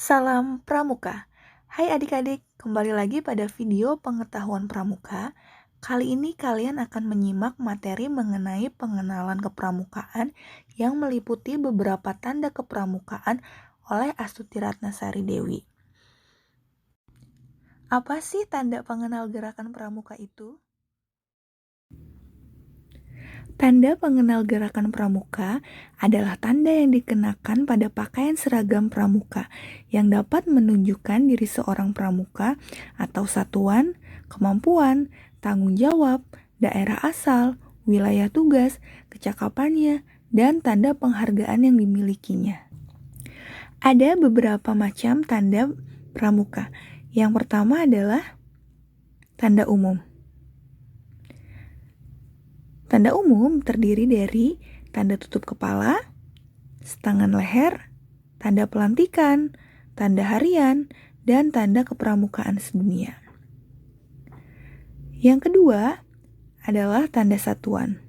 Salam Pramuka. Hai adik-adik, kembali lagi pada video pengetahuan Pramuka. Kali ini kalian akan menyimak materi mengenai pengenalan kepramukaan yang meliputi beberapa tanda kepramukaan oleh Astuti Ratnasari Dewi. Apa sih tanda pengenal gerakan pramuka itu? Tanda pengenal gerakan pramuka adalah tanda yang dikenakan pada pakaian seragam pramuka yang dapat menunjukkan diri seorang pramuka atau satuan, kemampuan, tanggung jawab, daerah asal, wilayah tugas, kecakapannya, dan tanda penghargaan yang dimilikinya. Ada beberapa macam tanda pramuka. Yang pertama adalah tanda umum. Tanda umum terdiri dari tanda tutup kepala, setangan leher, tanda pelantikan, tanda harian, dan tanda kepramukaan sedunia. Yang kedua adalah tanda satuan.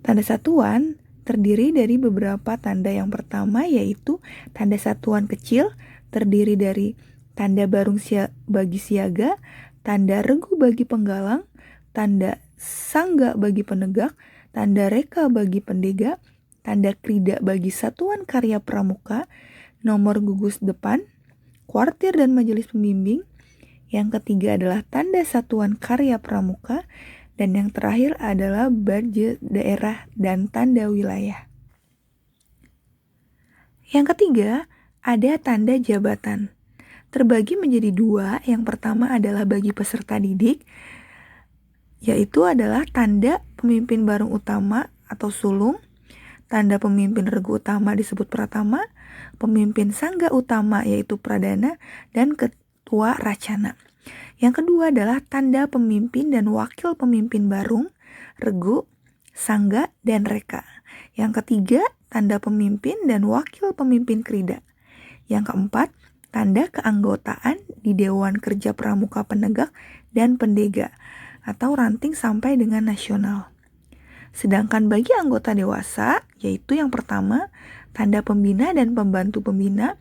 Tanda satuan terdiri dari beberapa tanda. Yang pertama yaitu tanda satuan kecil terdiri dari tanda barung bagi siaga, tanda regu bagi penggalang, tanda sangga bagi penegak, tanda reka bagi pendega, tanda krida bagi satuan karya pramuka, nomor gugus depan, kuartir dan majelis pembimbing. Yang ketiga adalah tanda satuan karya pramuka, dan yang terakhir adalah badge daerah dan tanda wilayah. Yang ketiga ada tanda jabatan. Terbagi menjadi dua. Yang pertama adalah bagi peserta didik, yaitu adalah tanda pemimpin barung utama atau sulung, tanda pemimpin regu utama disebut pratama, pemimpin sangga utama yaitu pradana, dan ketua racana. Yang kedua adalah tanda pemimpin dan wakil pemimpin barung, regu, sangga, dan reka. Yang ketiga, tanda pemimpin dan wakil pemimpin krida. Yang keempat, tanda keanggotaan di Dewan Kerja Pramuka Penegak dan Pendega atau ranting sampai dengan nasional. Sedangkan bagi anggota dewasa, yaitu yang pertama, tanda pembina dan pembantu pembina,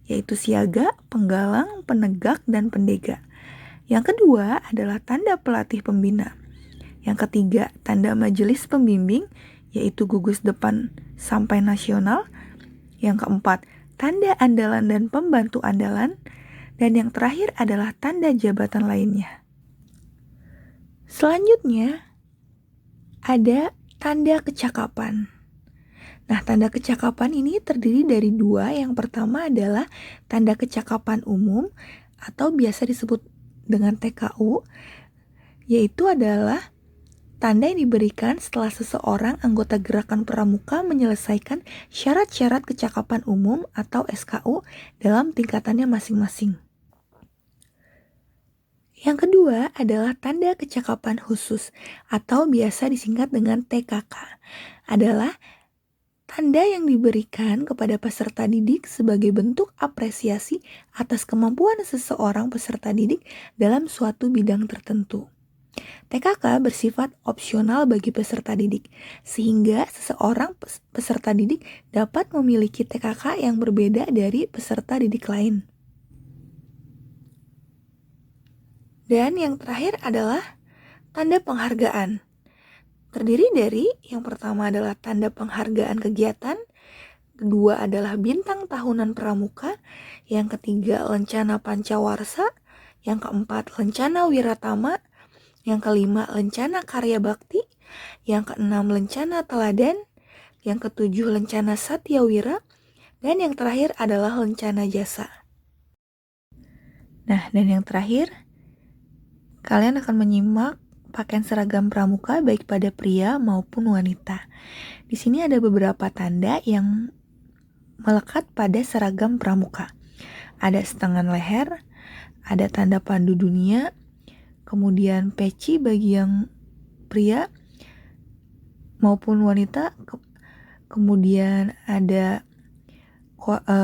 yaitu siaga, penggalang, penegak, dan pendega. Yang kedua adalah tanda pelatih pembina. Yang ketiga, tanda majelis pembimbing, yaitu gugus depan sampai nasional. Yang keempat, tanda andalan dan pembantu andalan. Dan yang terakhir adalah tanda jabatan lainnya. Selanjutnya, ada tanda kecakapan. Nah, tanda kecakapan ini terdiri dari dua. Yang pertama adalah tanda kecakapan umum atau biasa disebut dengan TKU, yaitu adalah tanda yang diberikan setelah seseorang anggota gerakan pramuka menyelesaikan syarat-syarat kecakapan umum atau SKU dalam tingkatannya masing-masing. Yang kedua adalah tanda kecakapan khusus atau biasa disingkat dengan TKK. Adalah tanda yang diberikan kepada peserta didik sebagai bentuk apresiasi atas kemampuan seseorang peserta didik dalam suatu bidang tertentu. TKK bersifat opsional bagi peserta didik, sehingga seseorang peserta didik dapat memiliki TKK yang berbeda dari peserta didik lain. Dan yang terakhir adalah tanda penghargaan. Terdiri dari yang pertama adalah tanda penghargaan kegiatan, kedua adalah bintang tahunan pramuka, yang ketiga lencana pancawarsa, yang keempat lencana wiratama, yang kelima lencana karya bakti, yang keenam lencana teladan, yang ketujuh lencana satyawira, dan yang terakhir adalah lencana jasa. Nah, dan yang terakhir, kalian akan menyimak pakaian seragam pramuka baik pada pria maupun wanita. Di sini ada beberapa tanda yang melekat pada seragam pramuka. Ada setangan leher, ada tanda pandu dunia, kemudian peci bagi yang pria maupun wanita, kemudian ada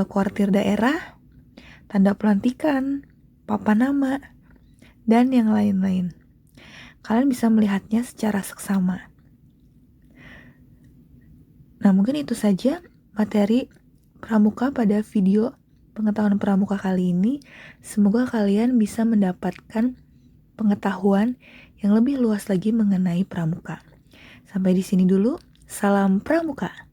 kuartir daerah, tanda pelantikan, papan nama, dan yang lain-lain. Kalian bisa melihatnya secara seksama. Nah, mungkin itu saja materi pramuka pada video pengetahuan pramuka kali ini. Semoga kalian bisa mendapatkan pengetahuan yang lebih luas lagi mengenai pramuka. Sampai di sini dulu. Salam pramuka.